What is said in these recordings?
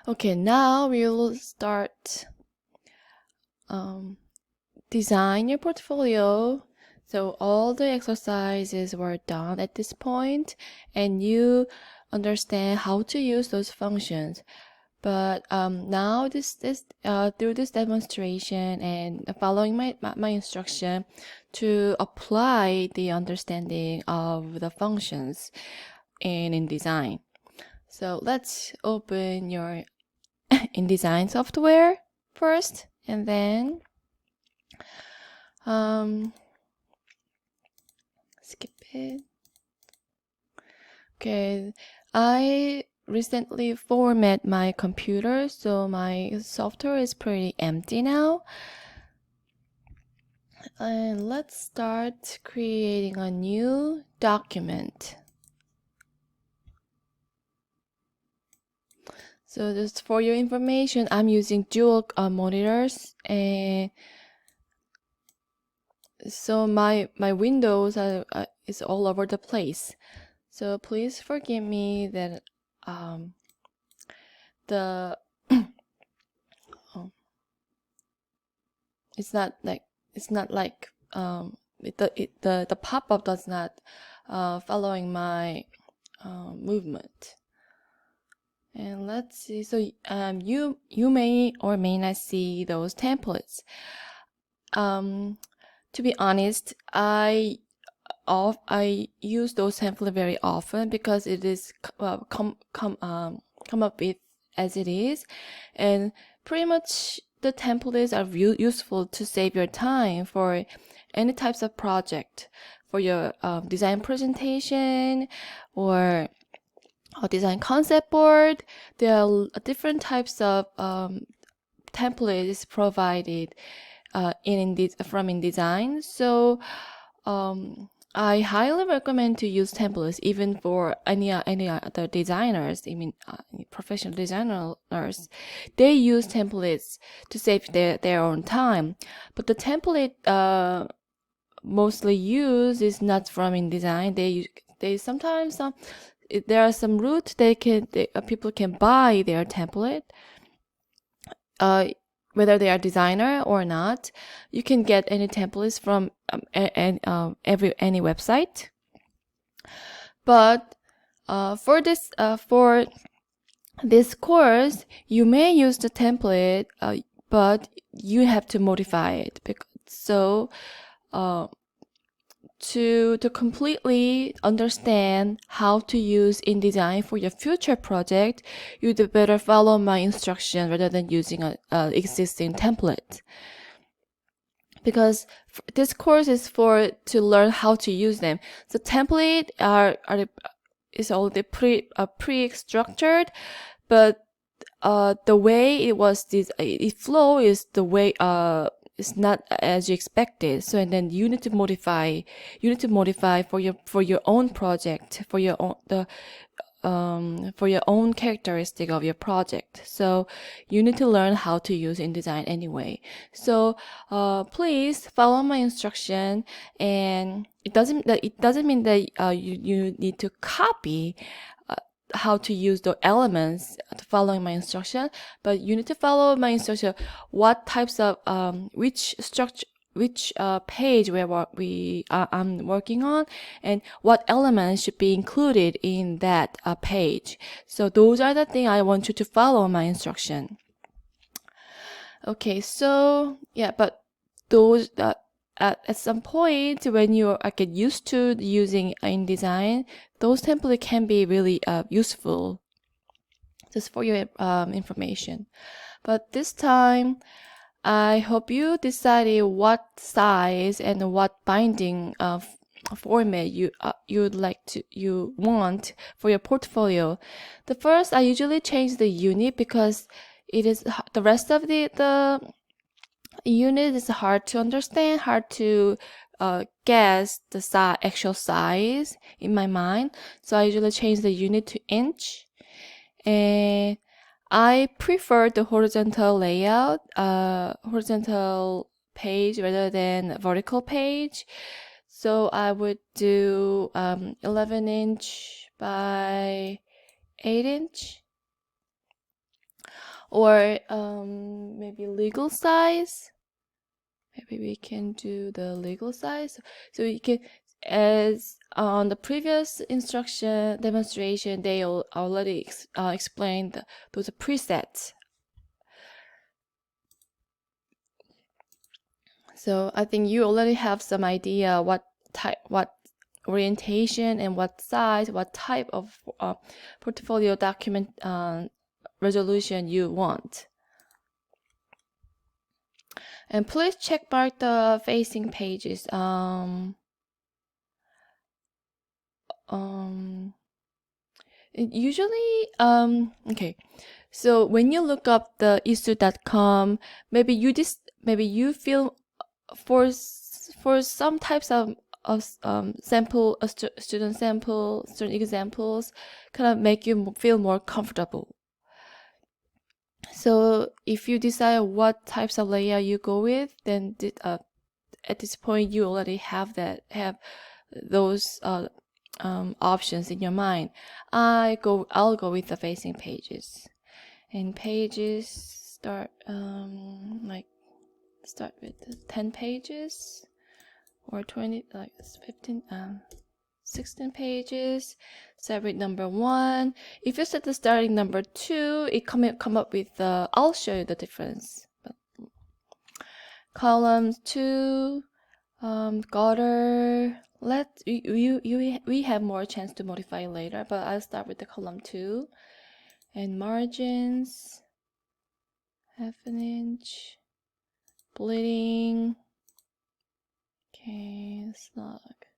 Okay, now we'll start design your portfolio. So all the exercises were done at this point, and you understand how to use those functions. But now through this demonstration and following my instruction to apply the understanding of the functions in InDesign. So let's open your InDesign software first, and then skip it. Okay, I recently format my computer, so my software is pretty empty now. And let's start creating a new document. So just for your information, I'm using dual monitors, and so my windows is all over the place. So please forgive me that the it's not like the pop-up does not following my movement. And let's see. So you may or may not see those templates. To be honest, I use those templates very often because it is come up with as it is, and pretty much the templates are useful to save your time for any types of project, for your design presentation or a design concept board. There are different types of templates provided from InDesign. So I highly recommend to use templates even for any other designers, professional designers. They use templates to save their own time. But the template mostly used is not from InDesign. They sometimes there are some routes people can buy their template. Whether they are designer or not, you can get any templates from any website. But for this course, you may use the template, but you have to modify it. So to completely understand how to use InDesign for your future project, you'd better follow my instruction rather than using a existing template. Because this course is to learn how to use them. The template is already pre-structured, but the way it flow is the way it's not as you expected. So and then you need to modify for your own project, for your own characteristic of your project. So you need to learn how to use InDesign anyway. So please follow my instruction, and it doesn't mean that you need to copy how to use the elements following my instruction, but you need to follow my instruction. What types of which structure, which page I'm working on, and what elements should be included in that page. So those are the things I want you to follow my instruction. Okay, so yeah, but those at some point when you get used to using InDesign, those templates can be really useful, just for your information. But this time, I hope you decided what size and what binding format you want for your portfolio. The first, I usually change the unit because it is the rest of the unit is hard to understand, hard to guess the actual size in my mind. So I usually change the unit to inch, and I prefer the horizontal layout, horizontal page rather than vertical page. So I would do 11-inch by 8-inch. or maybe legal size. Maybe we can do the legal size. So you can, as on the previous instruction demonstration, they already explained those presets. So I think you already have some idea what type, what orientation, and what size, what type of portfolio document resolution you want. And please check mark the facing pages. Usually, okay. So when you look up the issue.com, maybe you feel for some types of sample student sample, student examples, kind of make you feel more comfortable. So if you decide what types of layout you go with, then at this point you already have those options in your mind. I'll go with the facing pages, and pages start with 10 pages or 20, like 15, 16 pages. Start with number 1. If you set the starting number 2, it come up with I'll show you the difference. But columns 2, gutter. We have more chance to modify later, but I'll start with the column 2. And margins, half an inch, bleeding. Okay, slug. Okay.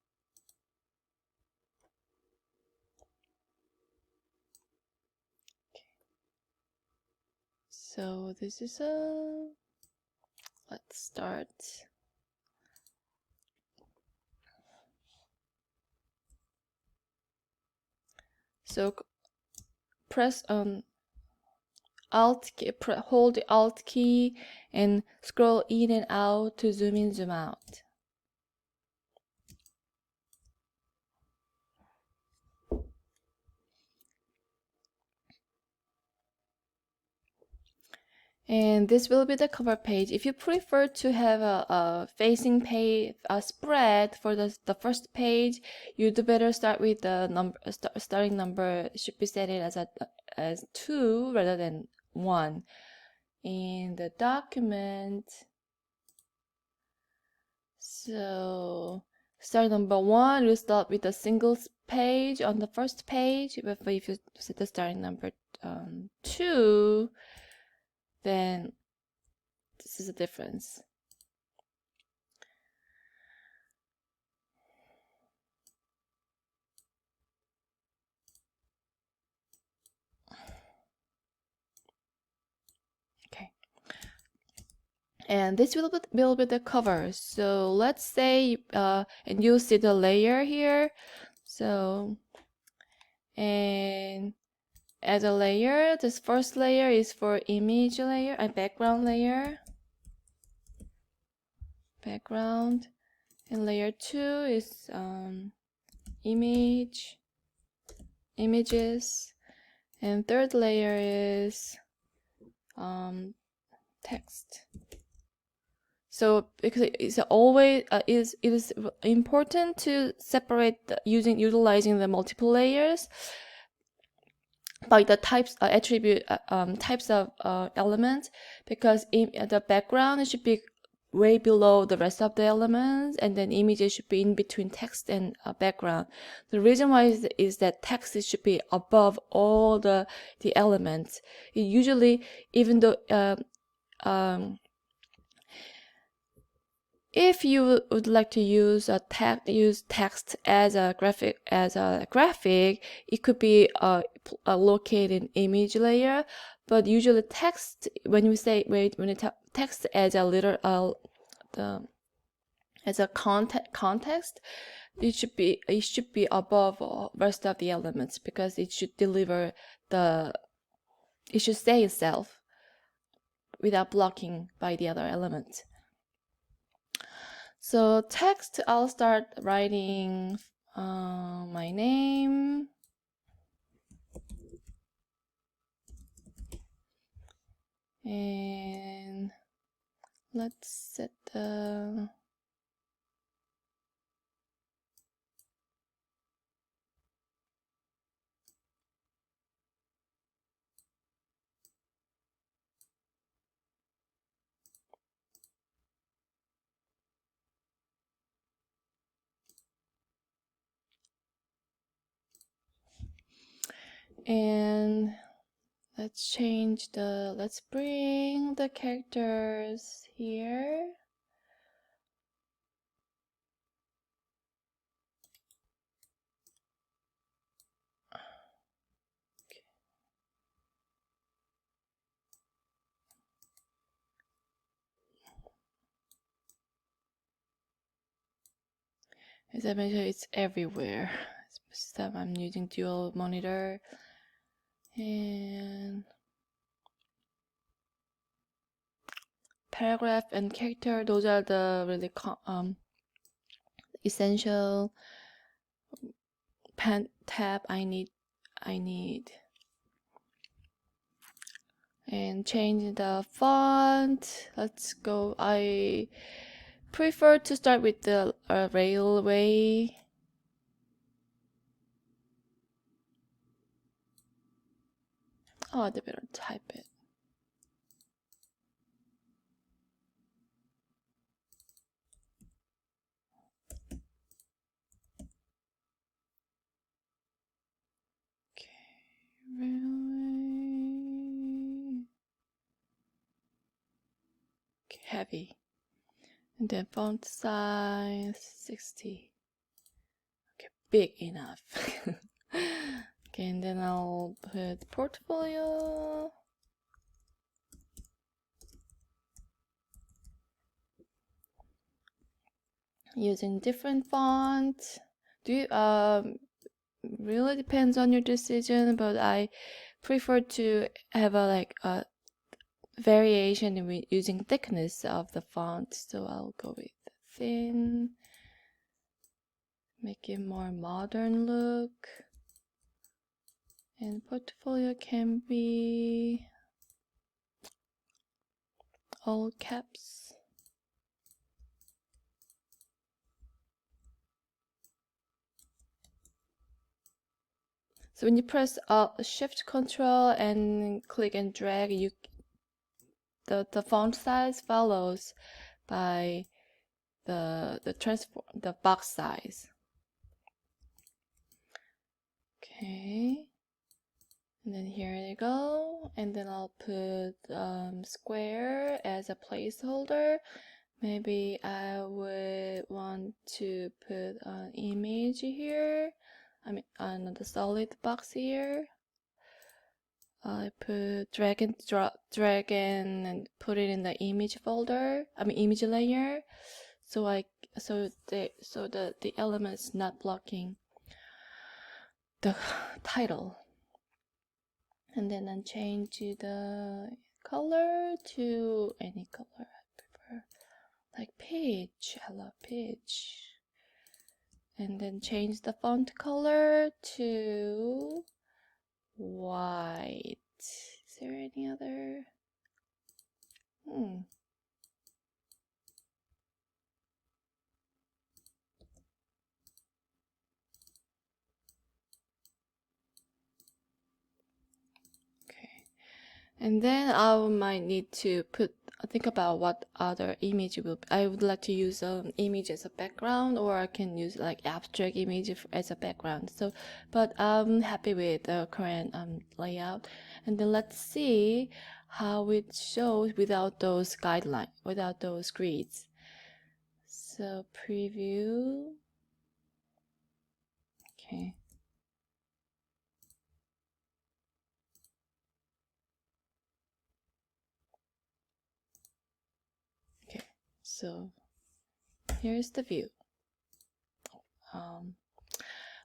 So this is let's start. So press Alt key, hold the Alt key and scroll in and out to zoom in, zoom out. And this will be the cover page. If you prefer to have a facing page, a spread for the first page, you'd better start with the number. Starting number should be set as 2 rather than 1. In the document, so start number 1, you start with a single page on the first page. But if you set the starting number 2, then this is a difference. Okay. And this will be the cover. So let's say, and you see the layer here. So, and as a layer, this first layer is for image layer and background layer. Background. And layer 2 is images. And third layer is text. So because it's always it is important to separate utilizing the multiple layers by the types types of elements, because the background should be way below the rest of the elements, and then images should be in between text and background. The reason why is that text should be above all the elements. It usually, even though if you would like to use text as a graphic, it could be located in image layer. But usually text, when text as a little as a context, it should be above all rest of the elements, because it should it should say itself without blocking by the other elements. So text, I'll start writing my name, And let's set the and let's bring the characters here. As I mentioned, it's everywhere. I'm using dual monitor, and paragraph and character, those are the really essential pen tab I need. And change the font. Let's go. I prefer to start with the railway. Oh, I better type it. Railway. Okay, heavy. And then font size 60. Okay, big enough. Okay, and then I'll put portfolio. Using different fonts. Really depends on your decision, but I prefer to have a variation in using thickness of the font, so I'll go with thin, make it more modern look. And portfolio can be all caps. So when you press Shift Control and click and drag, the font size follows by the box size. Okay, and then here you go, and then I'll put square as a placeholder. Maybe I would want to put an image here. I mean, another solid box here. I put drag and put it in the image folder. I mean, image layer. So the element is not blocking the title. And then I change the color to any color I prefer, like peach. I love peach. And then change the font color to white. Is there any other? Okay. And then I might need to think about what other image I would like to use an image as a background, or I can use like abstract image as a background. So, but I'm happy with the current layout. And then let's see how it shows without those guidelines, without those grids. So preview. Okay. Okay. So here's the view.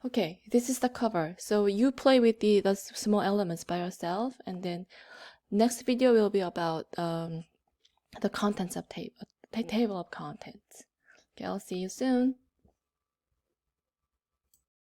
Okay, this is the cover. So you play with the small elements by yourself, and then next video will be about the contents of table of contents. Okay, I'll see you soon.